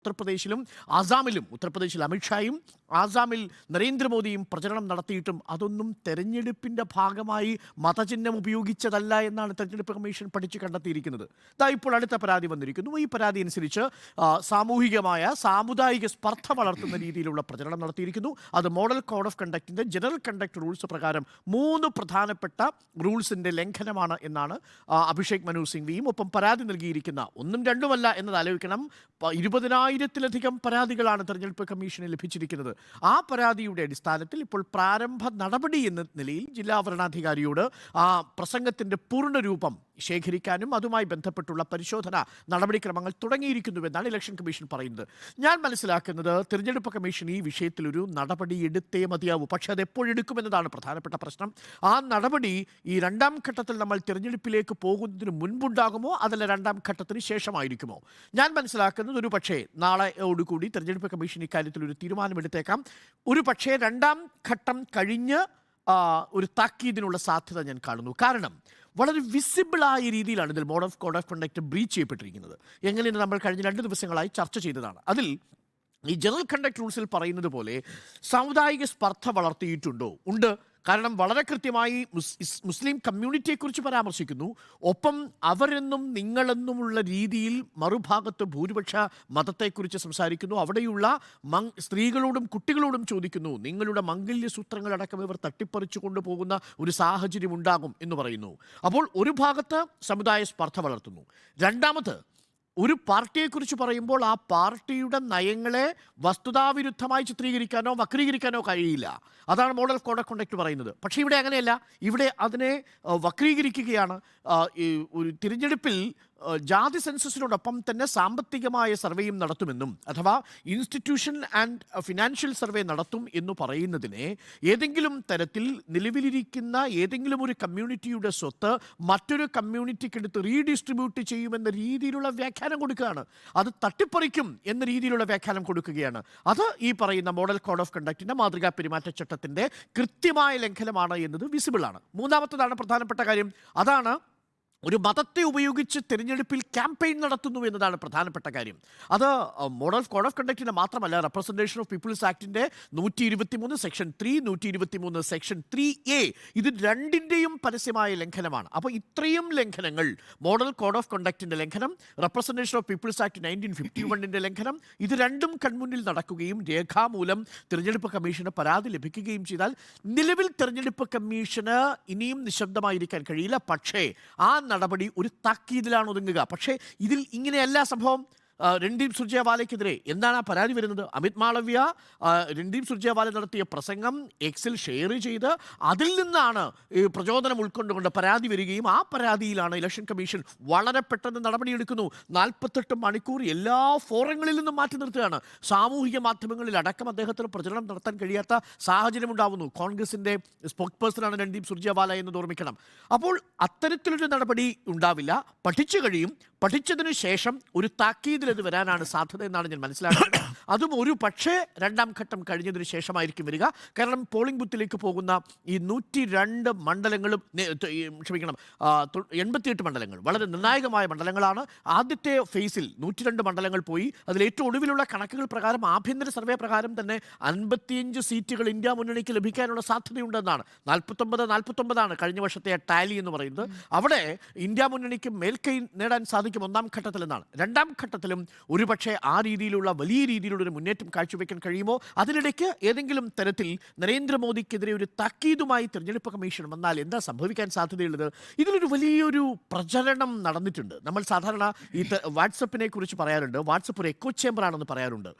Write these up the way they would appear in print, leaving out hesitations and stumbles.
ഉത്തർപ്രദേശിലും ആസാമിലും ഉത്തർപ്രദേശിൽ അമിത്ഷായും ആസാമിൽ നരേന്ദ്രമോദിയും പ്രചരണം നടത്തിയിട്ടും അതൊന്നും തെരഞ്ഞെടുപ്പിൻ്റെ ഭാഗമായി മതചിഹ്നം ഉപയോഗിച്ചതല്ല എന്നാണ് തെരഞ്ഞെടുപ്പ് കമ്മീഷൻ പഠിച്ച് കണ്ടെത്തിയിരിക്കുന്നത്. ഇപ്പോൾ അടുത്ത പരാതി വന്നിരിക്കുന്നു. ഈ പരാതി അനുസരിച്ച് സാമുദായിക സ്പർദ്ധ വളർത്തുന്ന രീതിയിലുള്ള പ്രചരണം നടത്തിയിരിക്കുന്നു. അത് മോഡൽ കോഡ് ഓഫ് കണ്ടക്റ്റിൻ്റെ ജനറൽ കണ്ടക്ട് റൂൾസ് പ്രകാരം 3 പ്രധാനപ്പെട്ട റൂൾസിൻ്റെ ലംഘനമാണ് എന്നാണ് അഭിഷേക് മനു സിംഗ്വിയും ഒപ്പം പരാതി നൽകിയിരിക്കുന്ന ഒന്നും രണ്ടുമല്ല എന്നത് ആലോചിക്കണം. 20,000-ലധികം പരാതികളാണ് തെരഞ്ഞെടുപ്പ് കമ്മീഷന് ലഭിച്ചിരിക്കുന്നത്. ആ പരാതിയുടെ അടിസ്ഥാനത്തിൽ ഇപ്പോൾ പ്രാരംഭ നടപടി എന്ന നിലയിൽ ജില്ലാ വരണാധികാരിയോട് ആ പ്രസംഗത്തിൻ്റെ പൂർണ്ണരൂപം ശേഖരിക്കാനും അതുമായി ബന്ധപ്പെട്ടുള്ള പരിശോധന നടപടിക്രമങ്ങൾ തുടങ്ങിയിരിക്കുന്നുവെന്നാണ് ഇലക്ഷൻ കമ്മീഷൻ പറയുന്നത്. ഞാൻ മനസ്സിലാക്കുന്നത് തെരഞ്ഞെടുപ്പ് കമ്മീഷൻ ഈ വിഷയത്തിലൊരു നടപടി എടുത്തേ മതിയാവൂ. പക്ഷേ അത് എപ്പോഴെടുക്കുമെന്നതാണ് പ്രധാനപ്പെട്ട പ്രശ്നം. ആ നടപടി ഈ 2ാം ഘട്ടത്തിൽ നമ്മൾ തെരഞ്ഞെടുപ്പിലേക്ക് പോകുന്നതിന് മുൻപുണ്ടാകുമോ അതല്ല 2ാം ഘട്ടത്തിന് ശേഷമായിരിക്കുമോ? ഞാൻ മനസ്സിലാക്കുന്നത് ഒരു പക്ഷേ നാളെയോടുകൂടി തെരഞ്ഞെടുപ്പ് കമ്മീഷൻ ഇക്കാര്യത്തിൽ ഒരു തീരുമാനമെടുത്തേക്കാം. ഒരു പക്ഷേ 2ാം ഘട്ടം കഴിഞ്ഞ് ഒരു താക്കീതിനുള്ള സാധ്യത ഞാൻ കാണുന്നു. കാരണം വളരെ വിസിബിളായ രീതിയിലാണ് ഇതിൽ mode of code of conduct breach ചെയ്യപ്പെട്ടിരിക്കുന്നത്. എങ്ങനെയെന്ന് നമ്മൾ കഴിഞ്ഞ 2 ദിവസങ്ങളായി ചർച്ച ചെയ്തതാണ്. അതിൽ ഈ ജനറൽ കണ്ടക്ട് റൂൾസിൽ പറയുന്നത് പോലെ സാമുദായിക സ്പർദ്ധ വളർത്തിയിട്ടുണ്ടോ? ഉണ്ട്. കാരണം വളരെ കൃത്യമായി മുസ്ലിം കമ്മ്യൂണിറ്റിയെക്കുറിച്ച് പരാമർശിക്കുന്നു. ഒപ്പം അവരെന്നും നിങ്ങളെന്നുമുള്ള രീതിയിൽ മറുഭാഗത്ത് ഭൂരിപക്ഷ മതത്തെക്കുറിച്ച് സംസാരിക്കുന്നു. അവിടെയുള്ള സ്ത്രീകളോടും കുട്ടികളോടും ചോദിക്കുന്നു, നിങ്ങളുടെ മംഗല്യസൂത്രങ്ങളടക്കം ഇവർ തട്ടിപ്പറിച്ചു കൊണ്ടുപോകുന്ന ഒരു സാഹചര്യം ഉണ്ടാകും എന്ന് പറയുന്നു. അപ്പോൾ ഒരു ഭാഗത്ത് സമുദായ സ്പർദ്ധ വളർത്തുന്നു. രണ്ടാമത് ഒരു പാർട്ടിയെക്കുറിച്ച് പറയുമ്പോൾ ആ പാർട്ടിയുടെ നയങ്ങളെ വസ്തുതാവിരുദ്ധമായി ചിത്രീകരിക്കാനോ വക്രീകരിക്കാനോ കഴിയില്ല. അതാണ് മോഡൽ കോഡ് ഓഫ് കണ്ടക്ട് പറയുന്നത്. പക്ഷേ ഇവിടെ അങ്ങനെയല്ല. ഇവിടെ അതിനെ വക്രീകരിക്കുകയാണ്. ഒരു തിരഞ്ഞെടുപ്പിൽ ജാതി സെൻസസിനോടൊപ്പം തന്നെ സാമ്പത്തികമായ സർവേയും നടത്തുമെന്നും അഥവാ ഇൻസ്റ്റിറ്റ്യൂഷൻ ആൻഡ് ഫിനാൻഷ്യൽ സർവേ നടത്തും എന്ന് പറയുന്നതിനെ ഏതെങ്കിലും തരത്തിൽ നിലവിലിരിക്കുന്ന ഏതെങ്കിലും ഒരു കമ്മ്യൂണിറ്റിയുടെ സ്വത്ത് മറ്റൊരു കമ്മ്യൂണിറ്റിക്കെടുത്ത് റീഡിസ്ട്രിബ്യൂട്ട് ചെയ്യുമെന്ന രീതിയിലുള്ള വ്യാഖ്യാനം കൊടുക്കുകയാണ്. അത് തട്ടിപ്പറിക്കും എന്ന രീതിയിലുള്ള വ്യാഖ്യാനം കൊടുക്കുകയാണ്. അത് ഈ പറയുന്ന മോഡൽ കോഡ് ഓഫ് കണ്ടക്റ്റിൻ്റെ മാതൃകാ പെരുമാറ്റച്ചട്ടത്തിൻ്റെ കൃത്യമായ ലംഘനമാണ് എന്നത് വിസിബിളാണ്. മൂന്നാമത്തതാണ് പ്രധാനപ്പെട്ട കാര്യം. അതാണ് ഒരു മതത്തെ ഉപയോഗിച്ച് തിരഞ്ഞെടുപ്പിൽ ക്യാമ്പയിൻ നടത്തുന്നു എന്നതാണ് പ്രധാനപ്പെട്ട കാര്യം. അത് മോഡൽ കോഡ് ഓഫ് കണ്ടക്റ്റിൻ്റെ മാത്രമല്ല, റെപ്രസെൻറ്റേഷൻ ഓഫ് പീപ്പിൾസ് ആക്ടിൻ്റെ 123 സെക്ഷൻ 3, 123 സെക്ഷൻ 3A ഇത് രണ്ടിൻ്റെയും പരസ്യമായ ലംഘനമാണ്. അപ്പോൾ ഇത്രയും ലംഘനങ്ങൾ, മോഡൽ കോഡ് ഓഫ് കണ്ടക്റ്റിൻ്റെ ലംഘനം, റെപ്രസെൻറ്റേഷൻ ഓഫ് പീപ്പിൾസ് ആക്ട് 1951ൻ്റെ ലംഘനം, ഇത് രണ്ടും കൺമുന്നിൽ നടക്കുകയും രേഖാമൂലം തിരഞ്ഞെടുപ്പ് കമ്മീഷന് പരാതി ലഭിക്കുകയും ചെയ്താൽ നിലവിൽ തിരഞ്ഞെടുപ്പ് കമ്മീഷന് ഇനിയും നിശബ്ദമായിരിക്കാൻ കഴിയില്ല. പക്ഷേ ആ നടപടി ഒരു താക്കീതിലാണ് ഒതുങ്ങുക. പക്ഷേ ഇതിൽ ഇങ്ങനെയല്ല സംഭവം. രൺദീപ് സുർജേവാലയ്ക്കെതിരെ എന്താണ് ആ പരാതി വരുന്നത്? അമിത് മാളവ്യ രൺദീപ് സുർജേവാല നടത്തിയ പ്രസംഗം എക്സിൽ ഷെയർ ചെയ്ത് അതിൽ നിന്നാണ് പ്രചോദനം ഉൾക്കൊണ്ടുകൊണ്ട് പരാതി വരികയും ആ പരാതിയിലാണ് ഇലക്ഷൻ കമ്മീഷൻ വളരെ പെട്ടെന്ന് നടപടിയെടുക്കുന്നു. 48 മണിക്കൂർ എല്ലാ ഫോറങ്ങളിൽ നിന്നും മാറ്റി നിർത്തുകയാണ്. സാമൂഹിക മാധ്യമങ്ങളിൽ അടക്കം അദ്ദേഹത്തിന് പ്രചരണം നടത്താൻ കഴിയാത്ത സാഹചര്യം ഉണ്ടാവുന്നു. കോൺഗ്രസിൻ്റെ സ്പോക്സ് പേഴ്സണാണ് രൺദീപ് സുർജേവാല എന്ന് ഓർമ്മിക്കണം. അപ്പോൾ അത്തരത്തിലൊരു നടപടി ഉണ്ടാവില്ല. പഠിച്ചു കഴിയും. പഠിച്ചതിന് ശേഷം ഒരു താക്കീതിൽ അത് വരാനാണ് സാധ്യത എന്നാണ് ഞാൻ മനസ്സിലാക്കുന്നത്. അതും ഒരു പക്ഷേ 2ാം ഘട്ടം കഴിഞ്ഞതിന് ശേഷമായിരിക്കും വരിക. കാരണം പോളിംഗ് ബൂത്തിലേക്ക് പോകുന്ന ഈ 102 മണ്ഡലങ്ങളും 88 മണ്ഡലങ്ങൾ വളരെ നിർണായകമായ മണ്ഡലങ്ങളാണ്. ആദ്യത്തെ ഫേസിൽ 102 മണ്ഡലങ്ങൾ പോയി. അതിൽ ഏറ്റവും ഒടുവിലുള്ള കണക്കുകൾ പ്രകാരം, ആഭ്യന്തര സർവേ പ്രകാരം തന്നെ 55 സീറ്റുകൾ ഇന്ത്യ മുന്നണിക്ക് ലഭിക്കാനുള്ള സാധ്യതയുണ്ടെന്നാണ്. 49 കഴിഞ്ഞ വർഷത്തെ ടാലി എന്ന് പറയുന്നത്. അവിടെ ഇന്ത്യ മുന്നണിക്ക് മേൽക്കൈ നേടാൻ സാധിക്കും 1ാം ഘട്ടത്തിൽ എന്നാണ്. 2ാം ഘട്ടത്തിലും ഒരുപക്ഷെ ആ രീതിയിലുള്ള വലിയ രീതിയിലുള്ള ഒരു മുന്നേറ്റം കാഴ്ചവെക്കാൻ കഴിയുമോ? അതിനിടയ്ക്ക് ഏതെങ്കിലും തരത്തിൽ നരേന്ദ്രമോദിക്കെതിരെ ഒരു താക്കീതുമായി തിരഞ്ഞെടുപ്പ് കമ്മീഷൻ വന്നാൽ എന്താ സംഭവിക്കാൻ സാധ്യതയുള്ളത്? ഇതിലൊരു വലിയൊരു പ്രചരണം നടന്നിട്ടുണ്ട്. നമ്മൾ സാധാരണ ഈ വാട്സപ്പിനെ കുറിച്ച് പറയാറുണ്ട്. വാട്സപ്പ് ഒരു എക്കോ ചേമ്പറാണെന്ന് പറയാറുണ്ട്.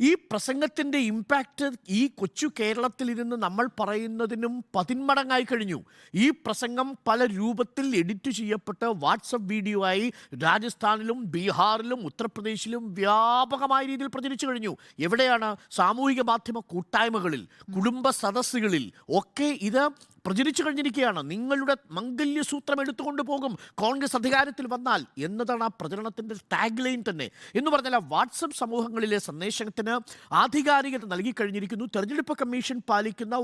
ഈ പ്രസംഗത്തിൻ്റെ ഇമ്പാക്റ്റ് ഈ കൊച്ചു കേരളത്തിൽ ഇരുന്ന് നമ്മൾ പറയുന്നതിനും 10 മടങ്ങായി കഴിഞ്ഞു. ഈ പ്രസംഗം പല രൂപത്തിൽ എഡിറ്റ് ചെയ്യപ്പെട്ട് വാട്സപ്പ് വീഡിയോ ആയി രാജസ്ഥാനിലും ബീഹാറിലും ഉത്തർപ്രദേശിലും വ്യാപകമായ രീതിയിൽ പ്രചരിച്ചു കഴിഞ്ഞു. എവിടെയാണ്? സാമൂഹിക മാധ്യമ കൂട്ടായ്മകളിൽ, കുടുംബ സദസ്സുകളിൽ ഒക്കെ ഇത് പ്രചരിച്ചു കഴിഞ്ഞിരിക്കുകയാണ്. നിങ്ങളുടെ മംഗല്യസൂത്രം എടുത്തുകൊണ്ട് പോകും കോൺഗ്രസ് അധികാരത്തിൽ വന്നാൽ എന്നതാണ് ആ പ്രചരണത്തിൻ്റെ ടാഗ് ലൈൻ തന്നെ. എന്ന് പറഞ്ഞാൽ ആ വാട്സപ്പ് സമൂഹങ്ങളിലെ സന്ദേശത്തിന് ആധികാരികത നൽകിക്കഴിഞ്ഞിരിക്കുന്നു. തെരഞ്ഞെടുപ്പ് കമ്മീഷൻ പാലിക്കുന്ന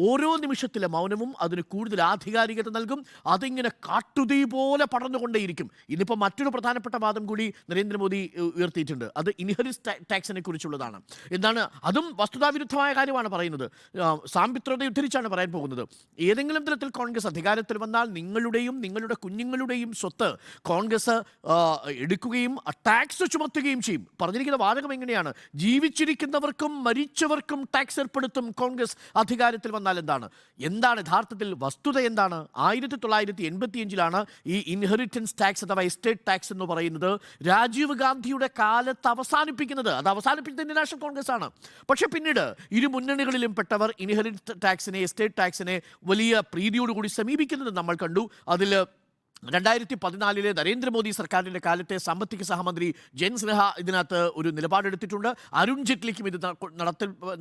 ഓരോ നിമിഷത്തിലെ മൗനവും അതിന് കൂടുതൽ ആധികാരികത നൽകും. അതിങ്ങനെ കാട്ടുതീ പോലെ പടർന്നുകൊണ്ടേയിരിക്കും. ഇന്നിപ്പോൾ മറ്റൊരു പ്രധാനപ്പെട്ട വാദം കൂടി നരേന്ദ്രമോദി ഉയർത്തിയിട്ടുണ്ട്. അത് ഇൻഹെറിറ്റൻസ് ടാക്സിനെ കുറിച്ചുള്ളതാണ്. എന്താണ് അതും വസ്തുതാവിരുദ്ധമായ കാര്യമാണ് പറയുന്നത്. സാമ്പിത്രത ഉദ്ധരിച്ചാണ് പറയാൻ പോകുന്നത്. ഏതെങ്കിലും തരത്തിൽ കോൺഗ്രസ് അധികാരത്തിൽ വന്നാൽ നിങ്ങളുടെയും നിങ്ങളുടെ കുഞ്ഞുങ്ങളുടെയും സ്വത്ത് കോൺഗ്രസ് എടുക്കുകയും ടാക്സ് ചുമത്തുകയും ചെയ്യും. പറഞ്ഞിരിക്കുന്ന വാചകം എങ്ങനെയാണ്? ജീവിച്ചിരിക്കുന്നവർക്കും മരിച്ചവർക്കും ടാക്സ് ഏർപ്പെടുത്തും കോൺഗ്രസ് അധികാരത്തിൽ വന്നാൽ. എന്താണ് യഥാർത്ഥത്തിൽ വസ്തുത? എന്താണ്? 1985 ഈ ഇൻഹെറിറ്റൻസ് ടാക്സ് അഥവാ എസ്റ്റേറ്റ് ടാക്സ് എന്ന് പറയുന്നത് രാജീവ് ഗാന്ധിയുടെ കാലത്ത് അവസാനിപ്പിക്കുന്നത്. അത് അവസാനിപ്പിച്ചത് നാഷണൽ കോൺഗ്രസ് ആണ്. പക്ഷെ പിന്നീട് ഇരു മുന്നണികളിലും പെട്ടവർ ഇൻഹെറിറ്റൻസ് ടാക്സിനെ, എസ്റ്റേറ്റ് ടാക്സിനെ വലിയ പ്രീതിയോടുകൂടി സമീപിക്കുന്നത് നമ്മൾ കണ്ടു. അതിൽ 2014 നരേന്ദ്രമോദി സർക്കാരിൻ്റെ കാലത്തെ സാമ്പത്തിക സഹമന്ത്രി ജയൻ സിൻഹ ഇതിനകത്ത് ഒരു നിലപാടെടുത്തിട്ടുണ്ട്. അരുൺ ജെയ്റ്റ്ലിക്കും ഇത്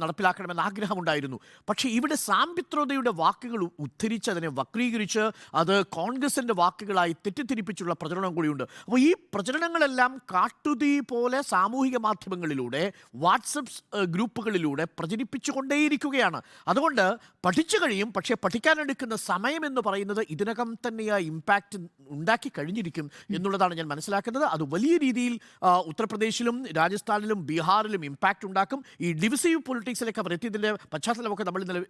നടപ്പിലാക്കണമെന്ന ആഗ്രഹമുണ്ടായിരുന്നു. പക്ഷേ ഇവിടെ സാമ്പിത്രതയുടെ വാക്കുകൾ ഉദ്ധരിച്ച് അതിനെ വക്രീകരിച്ച് അത് കോൺഗ്രസിൻ്റെ വാക്കുകളായി തെറ്റിദ്ധരിപ്പിച്ചുള്ള പ്രചരണം കൂടിയുണ്ട്. അപ്പോൾ ഈ പ്രചരണങ്ങളെല്ലാം കാട്ടുതീ പോലെ സാമൂഹിക മാധ്യമങ്ങളിലൂടെ, വാട്സപ്പ് ഗ്രൂപ്പുകളിലൂടെ പ്രചരിപ്പിച്ചുകൊണ്ടേയിരിക്കുകയാണ്. അതുകൊണ്ട് പഠിച്ചു കഴിയും. പക്ഷേ പഠിക്കാനെടുക്കുന്ന സമയം എന്ന് പറയുന്നത് ഇതിനകം തന്നെ ആ ഇമ്പാക്റ്റ് ഉണ്ടാക്കി കഴിഞ്ഞിരിക്കും എന്നുള്ളതാണ് ഞാൻ മനസ്സിലാക്കുന്നത്. അത് വലിയ രീതിയിൽ ഉത്തർപ്രദേശിലും രാജസ്ഥാനിലും ബീഹാറിലും ഇമ്പാക്റ്റ് ഉണ്ടാക്കും. ഈ ഡിവിസീവ് പൊളിറ്റിക്സിലേക്ക് അവർ എത്തിയതിൻ്റെ പശ്ചാത്തലമൊക്കെ നമ്മൾ ഇന്നലെ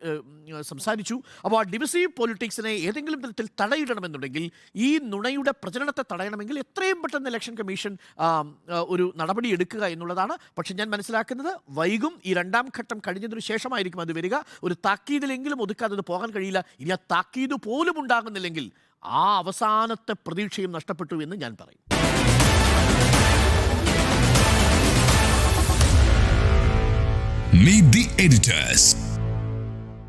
സംസാരിച്ചു. അപ്പോൾ ആ ഡിവിസീവ് പൊളിറ്റിക്സിനെ ഏതെങ്കിലും തരത്തിൽ തടയിടണമെന്നുണ്ടെങ്കിൽ, ഈ നുണയുടെ പ്രചരണത്തെ തടയണമെങ്കിൽ എത്രയും പെട്ടെന്ന് ഇലക്ഷൻ കമ്മീഷൻ ഒരു നടപടി എടുക്കുക എന്നുള്ളതാണ്. പക്ഷെ ഞാൻ മനസ്സിലാക്കുന്നത് വൈകും. ഈ രണ്ടാം ഘട്ടം കഴിഞ്ഞതിനു ശേഷമായിരിക്കും അത് വരിക. ഒരു താക്കീതിലെങ്കിലും ഒതുക്കാതെ പോകാൻ കഴിയില്ല. ഇനി ആ താക്കീത് പോലും ഉണ്ടാകുന്നില്ലെങ്കിൽ ആ അവസാനത്തെ പ്രതീക്ഷയും നഷ്ടപ്പെട്ടു എന്ന് ഞാൻ പറയും. Meet the editors.